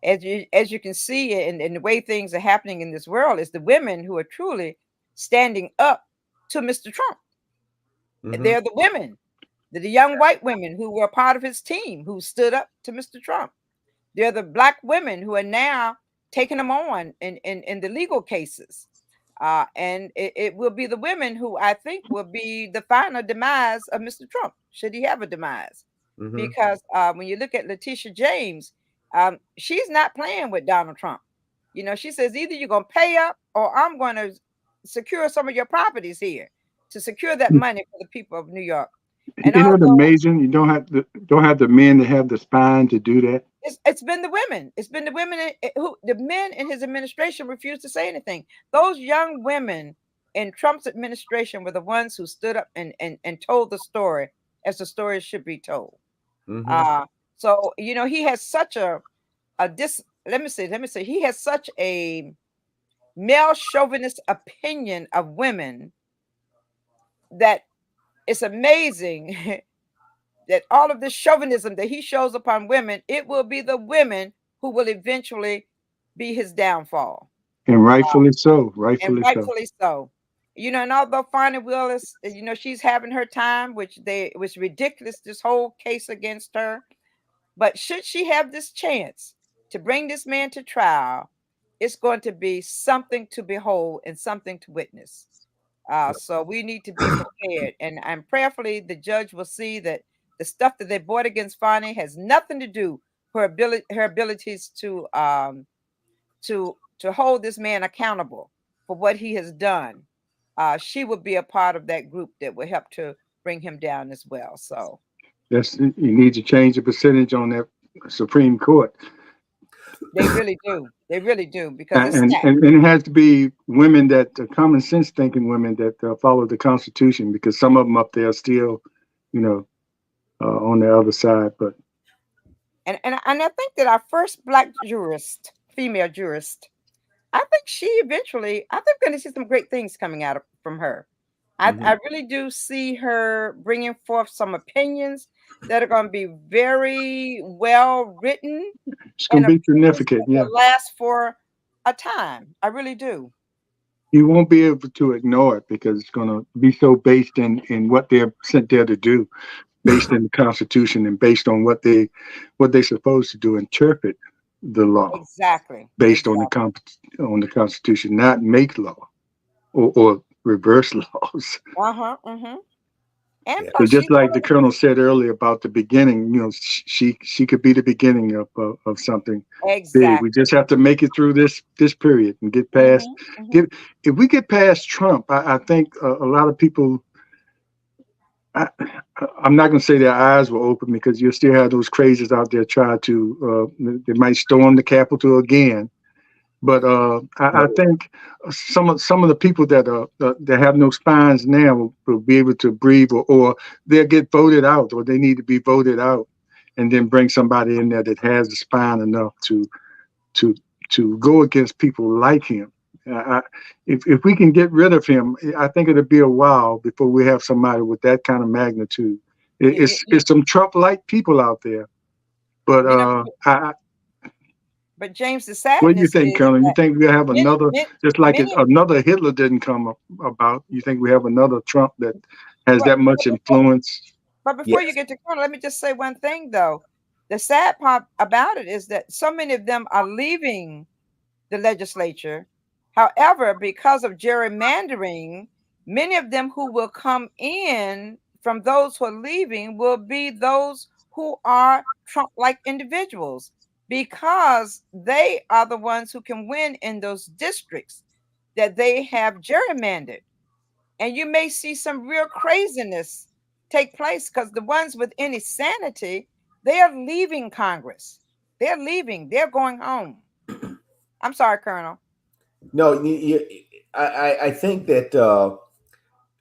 as you can see in the way things are happening in this world, it's the women who are truly standing up to Mr. Trump. Mhm. They're the women, the young white women who were part of his team who stood up to Mr. Trump. They're the black women who are now taking them on in the legal cases. And it will be the women who I think will be the final demise of Mr. Trump, should he have a demise. Mhm. Because when you look at Letitia James, she's not playing with Donald Trump. You know, she says either you're going to pay up or I'm going to secure some of your properties here to secure that money for the people of New York. And You know what's although amazing? You don't have the men to have the spine to do that. it's been the women. It's been the women who the men in his administration refused to say anything. Those young women in Trump's administration were the ones who stood up and told the story as the story should be told. Mhm. Uh so you know he has such a dis let me say he has such a male chauvinist opinion of women that it's amazing that all of this chauvinism that he shows upon women, it will be the women who will eventually be his downfall. And rightfully so. And Rightfully so. rightfully so. You know, and although Fonnie Willis, you know, she's having her time, which it was ridiculous, this whole case against her. But should she have this chance to bring this man to trial, it's going to be something to behold and something to witness. So we need to be prepared, and prayerfully the judge will see that the stuff that they brought against Fonnie has nothing to do her abilities to hold this man accountable for what he has done. She will be a part of that group that will help to bring him down as well. So You need to change the percentage on that Supreme Court. they really do. They really do because it's And, stacked. and it has to be women that common sense thinking women that follow the Constitution, because some of them up there are still, you know, on the other side. But And I think that our first black jurist, female jurist, I think she eventually, I think we're going to see some great things coming out from her. I Mhm. really do see her bringing forth some opinions that are going to be very well written it's going and to be opinions significant. that Yeah, will last for a time. I really do. you won't be able to ignore it because it's going to be so based in what they're sent there to do, based in the Constitution and based on what they're supposed to do, interpret the law Exactly. based on Exactly. on the Constitution, not make law or reverse laws. Uh-huh. Mm-hmm. And Yeah. So plus just she's like the one of colonel said earlier about the beginning, you know, she could be the beginning of something big. We exactly. just have to make it through this period and get past. Mm-hmm. Mm-hmm. Get if we get past Trump, I think a lot of people. I, I'm not going to say their eyes were open because you still have those crazies out there trying to. They might storm the Capitol again. But I No. think some of the people that have no spines now will be able to breathe, or they'll get voted out, or they need to be voted out, and then bring somebody in there that has the spine enough to to go against people like him. If we can get rid of him, I think it'll be a while before we have somebody with that kind of magnitude. You, you, you It's some Trump-like people out there, but you know, but James, the what do you sadness think, is Colonel? You that think we have many, another, many, just like many another Hitler didn't come about? You think we have another Trump that has but, that much influence? but before you Yes. get to Colonel, let me just say one thing though. The sad part about it is that so many of them are leaving the legislature. However, because of gerrymandering, many of them who will come in from those who are leaving will be those who are Trump like individuals because they are the ones who can win in those districts that they have gerrymandered. And you may see some real craziness take place because the ones with any sanity, they are leaving Congress. They're leaving, they're going home. I'm sorry, Colonel. No, I think that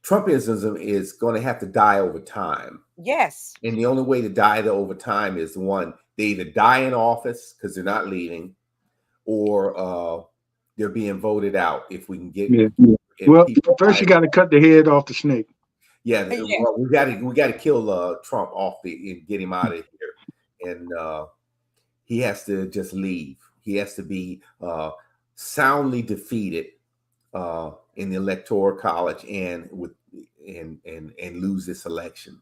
Trumpism is going to have to die over time. Yes. And the only way to die over time is one, they either die in office because they're not leaving, or they're being voted out if we can get Yeah. if Well, people first die. you got to cut the head off the snake. Yeah, Yeah. well, we got to kill Trump off and get him out of here, and he has to just leave. He has to be soundly defeated in the electoral college and with and lose this election.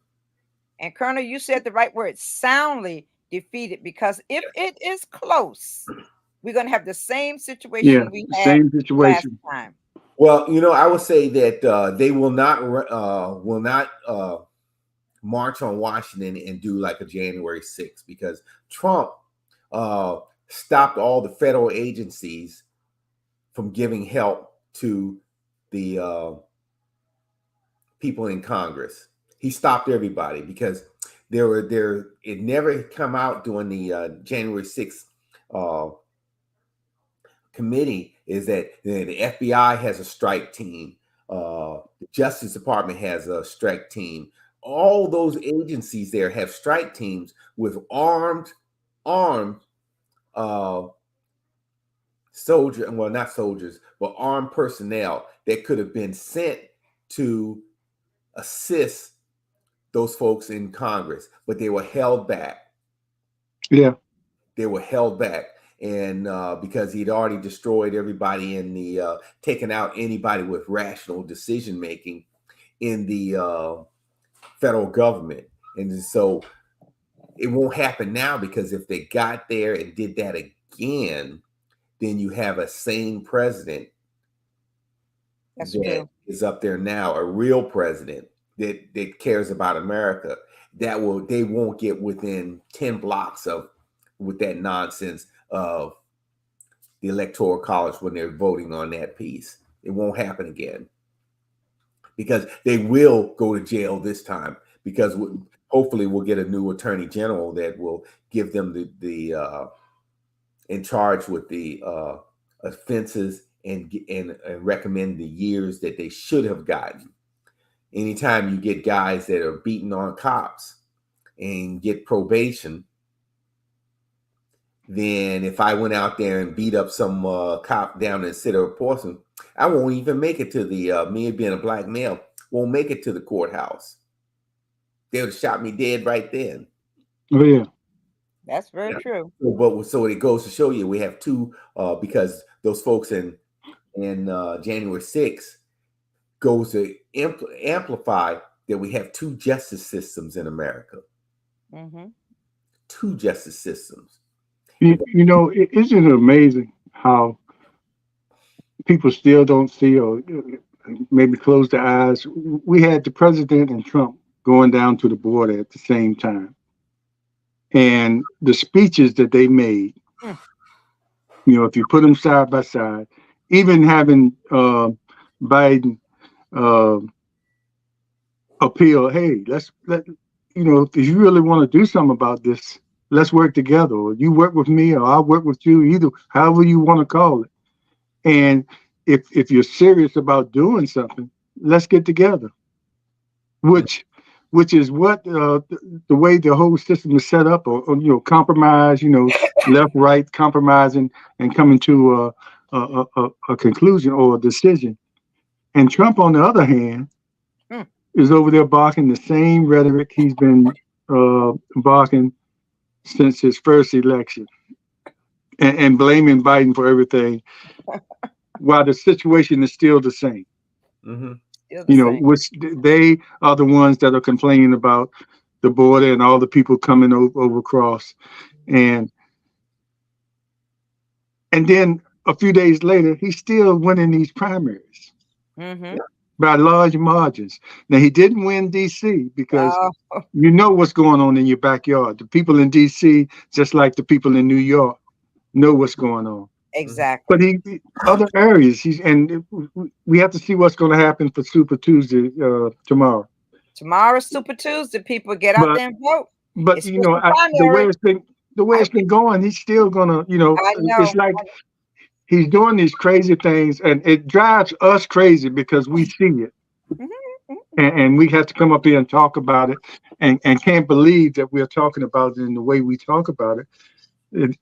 And Colonel, you said the right word, soundly defeated, because if it is close, we're going to have the same Yeah, situation we the had same last situation. time. Well, I would say that they will not march on Washington and do like a January 6th, because Trump stopped all the federal agencies from giving help to the people in Congress. He stopped everybody because it never come out during the January 6th committee, is that the FBI has a strike team, the Justice Department has a strike team. All those agencies there have strike teams with armed uh, well, not soldiers, but armed personnel that could have been sent to assist those folks in Congress, but they were held back. Yeah. They were held back. And because he'd already destroyed everybody in the taken out anybody with rational decision making in the federal government. And so it won't happen now, because if they got there and did that again, then you have a sane president That's that true. is up there now, a real president that cares about America. They won't get within 10 blocks of with that nonsense of the Electoral College when they're voting on that piece. It won't happen again, because they will go to jail this time, because hopefully we'll get a new attorney general that will give them the in charge with the offenses and recommend the years that they should have gotten. Anytime you get guys that are beating on cops and get probation, then if I went out there and beat up some cop down in City of Portsmouth, I won't even make it to the me being a black male, won't make it to the courthouse. They would have shot me dead right then. Oh yeah. That's very true. But so it goes to show you, we have two because those folks in January 6th goes to amplify that we have two justice systems in America. Mm-hmm. Two justice systems. Isn't it amazing how people still don't see, or maybe close their eyes? We had the president and Trump going down to the border at the same time. And the speeches that they made, if you put them side by side, even having Biden appeal, hey, if you really want to do something about this, let's work together. Or you work with me, or I'll work with you, either however you want to call it. And if you're serious about doing something, let's get together. Which is what the way the whole system is set up, or compromise, left, right, compromising and coming to a conclusion or a decision. And Trump, on the other hand, is over there barking the same rhetoric he's been barking since his first election, and blaming Biden for everything, while the situation is still the same. Mm-hmm. Which they are the ones that are complaining about the border and all the people coming over across, and then a few days later, he's still winning these primaries by large margins. Now, he didn't win D.C. because you know what's going on in your backyard. The people in D.C., just like the people in New York, know what's going on. Exactly. But other areas, and we have to see what's going to happen for Super Tuesday tomorrow. Tomorrow's Super Tuesday. People get out there and vote. But the way it's been going, he's still gonna, I know. it's like he's doing these crazy things, and it drives us crazy because we see it, and we have to come up here and talk about it, and can't believe that we're talking about it in the way we talk about it.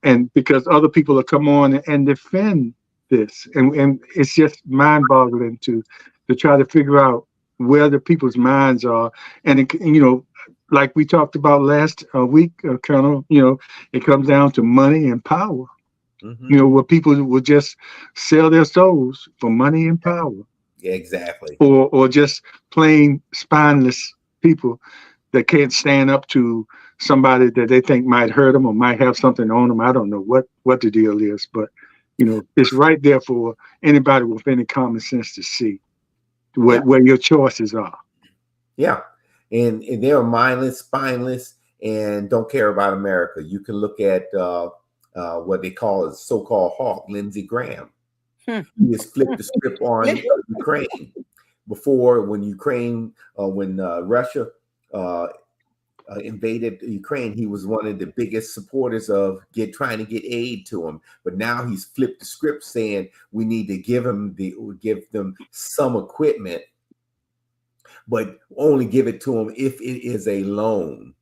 And because other people will come on and defend this, and it's just mind-boggling to try to figure out where the people's minds are, and like we talked about last week, Colonel. It comes down to money and power. Where people will just sell their souls for money and power. Exactly. or just plain spineless people that can't stand up to somebody that they think might hurt them or might have something on them. I don't know what the deal is, but it's right there for anybody with any common sense to see Yeah. where your choices are. Yeah. And they're mindless, spineless, and don't care about America. You can look at what they call a so-called hawk, Lindsey Graham. Hmm. He has flipped the script on Ukraine. Before, when Russia uh, invaded Ukraine, he was one of the biggest supporters of trying to get aid to him. But now he's flipped the script, saying we need to give them some equipment, but only give it to him if it is a loan.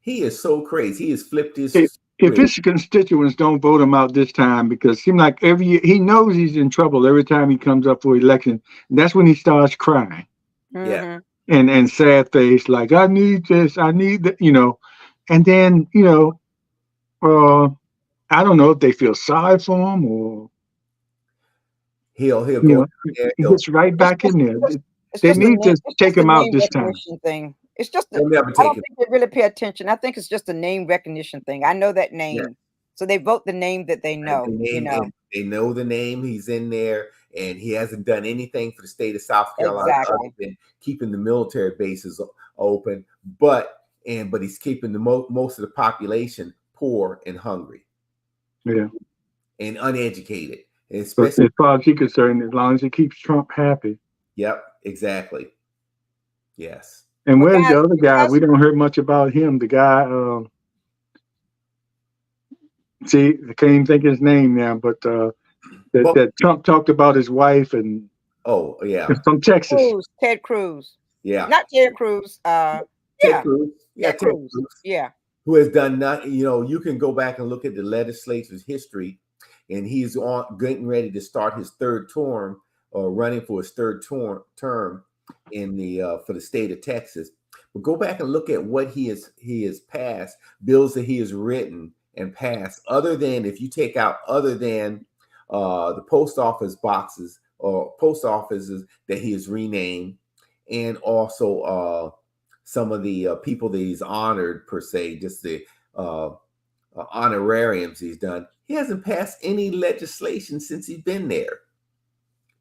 He is so crazy. He has flipped his If script. his constituents don't vote him out this time, because it seems like every year he knows he's in trouble every time he comes up for election, that's when he starts crying Yeah. Mm-hmm. and sad face, like I need this, I need that, and then uh, I don't know if they feel sorry for him or He'll you go know down there. he gets right It's back just, in it's there. just, it's They just a need name. to It's take just a him out name this time. recognition thing. It's just. They'll never I take don't him. think they really pay attention. I think it's just a name recognition thing. I know that Yeah. name, so they vote the name that they And the know. name, and they know the name. He's in there, and he hasn't done anything for the state of South Carolina other Exactly. than keeping the military bases open. But he's keeping the most of the population poor and hungry Yeah, and uneducated, and but especially. as far as he's concerned, as long as he keeps Trump happy. Yep, exactly. Yes. And Well, where's guys, the other you guy? guys, We don't hear much about him. The guy, see, I can't even think of his name now, but that But Trump talked about his wife and oh yeah, from Texas. Ted Cruz, yeah. not Ted Cruz. Ted Yeah, Cruz. Yeah, Ted Ted Cruz. Cruz. Yeah. Who has done nothing. You can go back and look at the legislature's history, and he's getting ready to start his third term or running for his third term in the for the state of Texas. But go back and look at what he has passed, bills that he has written and passed. Other than, if you take out other than the post office boxes or post offices that he has renamed, and also some of the people that he's honored, per se, just the uh, honorariums he's done. He hasn't passed any legislation since he's been there.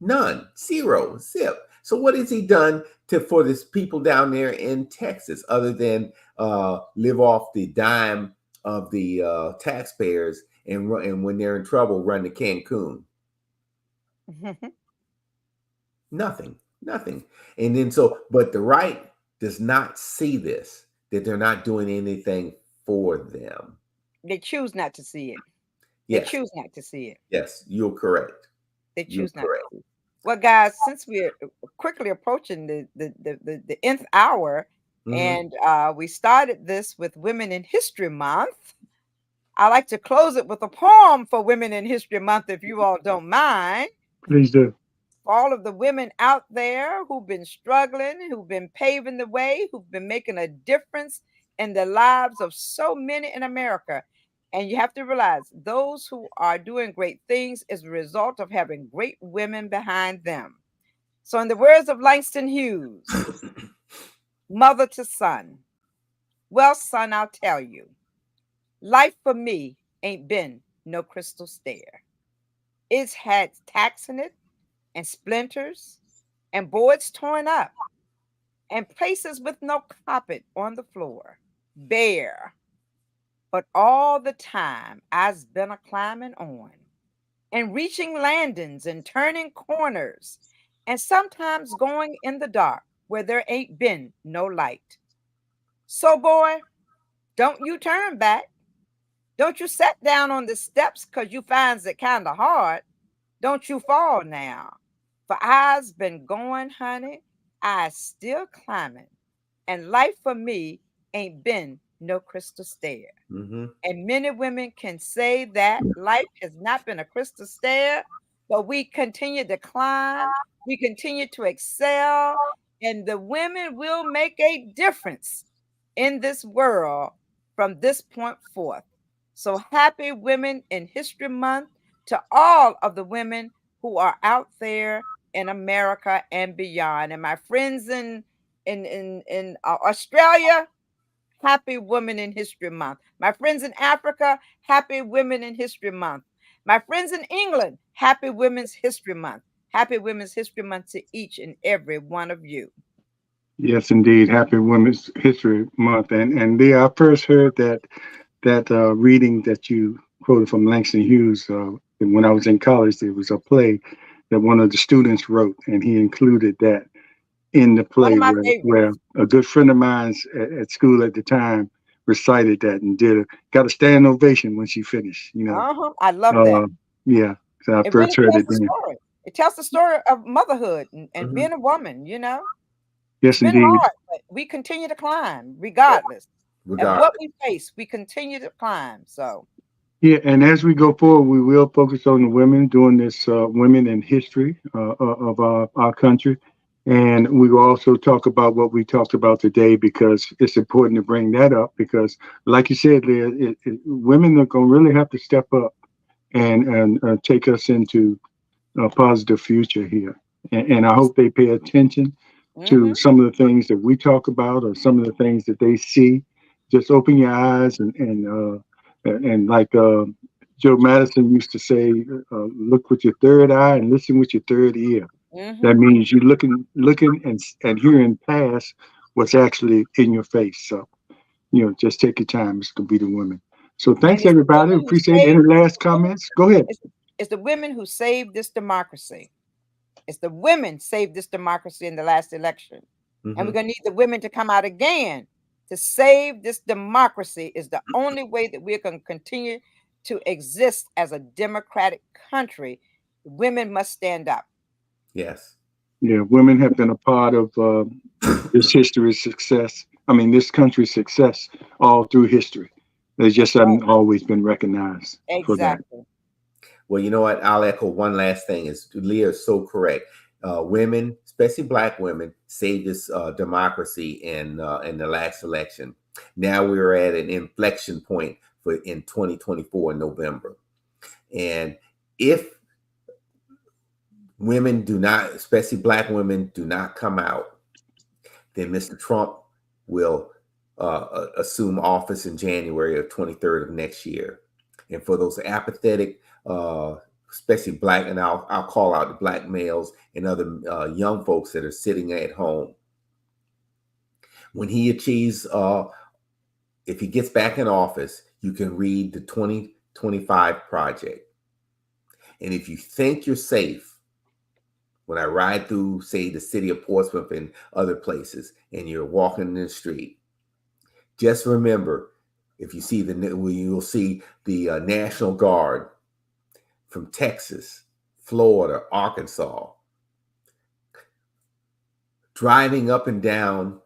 None, zero, zip. So what has he done for this people down there in Texas, other than live off the dime of the taxpayers, and when they're in trouble, run to Cancun? Nothing, nothing. And then but the right does not see this, that they're not doing anything for them. They choose not to see it. They Yes, choose not to see it. yes, you're correct. They You're choose not to correct. see it. Well, guys, since we're quickly approaching the nth hour, Hmm. and we started this with Women in History Month, I like to close it with a poem for Women in History Month, if you all don't mind. Please do. For all of the women out there who've been struggling, who've been paving the way, who've been making a difference in the lives of so many in America. And you have to realize those who are doing great things is a result of having great women behind them. So, in the words of Langston Hughes, mother to son, well, son, I'll tell you, life for me ain't been no crystal stair. It's had tacks in it and splinters and boards torn up and places with no carpet on the floor, bare. But all the time I's been a climbing on and reaching landings and turning corners and sometimes going in the dark where there ain't been no light. So, boy, don't you turn back. Don't you set down on the steps 'cause you finds it kind of hard. Don't you fall now. For I's been going, honey. I's still climbing. And life for me ain't been no crystal stair. Hmm. And many women can say that life has not been a crystal stair, but we continue to climb, we continue to excel, and the women will make a difference in this world from this point forth. So happy Women in History Month to all of the women who are out there in America and beyond. And my friends in Australia, happy Women in History Month. My friends in Africa, happy Women in History Month. My friends in England, happy Women's History Month. Happy Women's History Month to each and every one of you. Yes, indeed. Happy Women's History Month. And Leah, I first heard that reading that you quoted from Langston Hughes. When I was in college, there was a play that one of the students wrote, and he included that in the One of play my where favorites. a good friend of mine's at school at the time recited that and got a standing ovation when she finished. I love that. Uh, yeah, so I It first really heard tells it the then. story. It tells the story of motherhood and Mhm. being a woman. It's Yes, been indeed. hard, but we continue to climb regardless. And what Regardless. we face, we continue to climb. So, Yeah, and as we go forward, we will focus on the women during this women in history of our country. And we will also talk about what we talked about today because it's important to bring that up because, like you said, Leah, women are going to really have to step up and take us into a positive future here. And I yes. hope they pay attention to Mm-hmm. some of the things that we talk about or some of the things that they see. Just open your eyes and like Joe Madison used to say, look with your third eye and listen with your third ear. That Mm-hmm. means you're looking and hearing past what's actually in your face. So, just take your time. It's going to be the women. So And thanks, it's the everybody. women who Appreciate it. Any saved last the women, comments? Go ahead. it's, it's the women who saved this democracy. It's the women saved this democracy in the last election. And we're Mhm. going to need the women to come out again to save this democracy is the only way that we're going to continue to exist as a democratic country. Women must stand up. Yes. Yeah, women have been a part of this history's success. I mean, this country's success all through history. They just That's right. haven't always been recognized for that. Exactly. Well, you know what? I'll echo one last thing. Is Leah is so correct. Women, especially Black women, saved this democracy in the last election. Now we're at an inflection point for in 2024 in November, and if women do not, especially Black women, do not come out, then Mr. Trump will assume office in January of 23rd of next year. And for those apathetic, especially Black, and I'll call out the Black males and other young folks that are sitting at home, when he achieves, if he gets back in office, you can read the 2025 project. And if you think you're safe, when I ride through, say, the city of Portsmouth and other places, and you're walking in the street, just remember, if you see you'll see the National Guard from Texas, Florida, Arkansas, driving up and down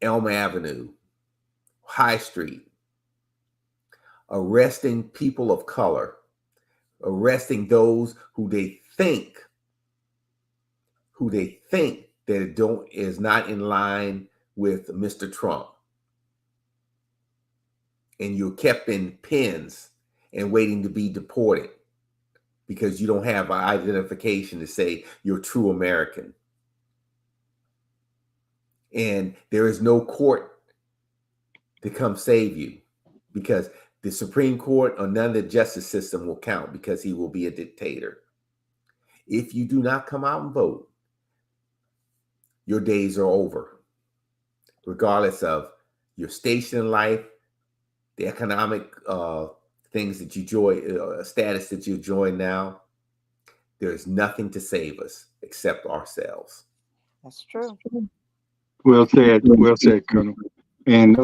Elm Avenue, High Street, arresting people of color, arresting those who they think that don't is not in line with Mr. Trump. And you're kept in pens and waiting to be deported because you don't have an identification to say you're true American. And there is no court to come save you because the Supreme Court or none of the justice system will count because he will be a dictator. If you do not come out and vote, your days are over, regardless of your station in life, the economic things that you enjoy, status that you enjoy now. There is nothing to save us except ourselves. That's true. Well said, Colonel. And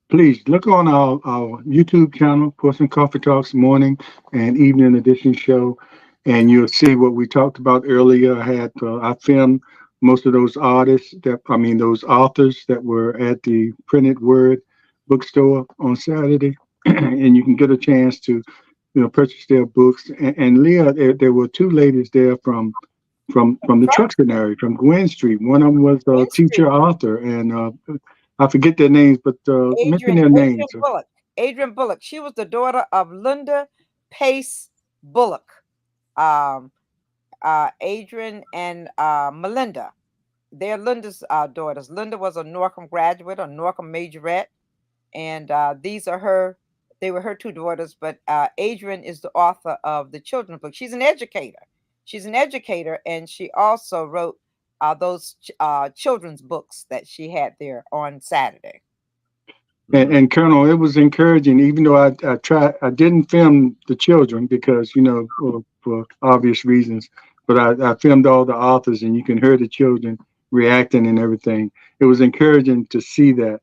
please look on our YouTube channel, Portsmouth Coffee Talks morning and evening edition show, and you'll see what we talked about earlier. I filmed most of those those authors that were at the Printed Word bookstore on Saturday, and you can get a chance to purchase their books. And Leah, there were two ladies there from the Truck Truxton area, from Gwen Street. One of them was a Gwen teacher Street. author, and I forget their names, but mention Adrian their Adrian names. Bullock. Adrian Bullock. She was the daughter of Linda Pace Bullock. Um, Adrian and Melinda. They're Linda's daughters. Linda was a Norcom graduate, a Norcom majorette, and these are her. They were her two daughters, but Adrian is the author of the children's book. She's an educator. She's an educator, and she also wrote those children's books that she had there on Saturday. And Colonel, it was encouraging, even though I didn't film the children because, for obvious reasons, but I filmed all the authors and you can hear the children reacting and everything. It was encouraging to see that.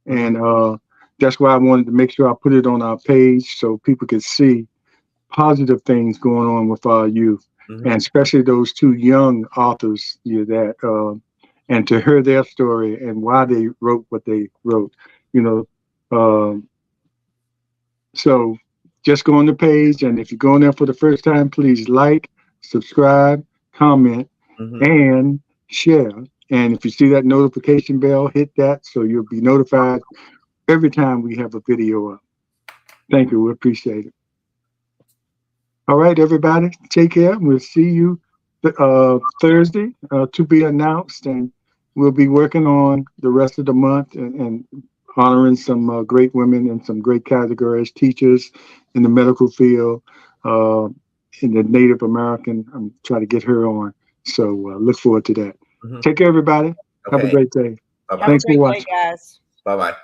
And that's why I wanted to make sure I put it on our page so people could see positive things going on with our youth, and especially those two young authors, and to hear their story and why they wrote what they wrote, you know. So just go on the page, and if you're going there for the first time, please like, subscribe, comment, and share. And if you see that notification bell, hit that so you'll be notified every time we have a video up. Thank you. We appreciate it. All right, everybody, take care. We'll see you Thursday to be announced, and we'll be working on the rest of the month and honoring some great women in some great categories, teachers in the medical field, in the Native American. I'm trying to get her on. So look forward to that. Take care, everybody. Okay. Have a great day. Bye-bye. Thanks for Have a great watching. day, guys. Bye-bye.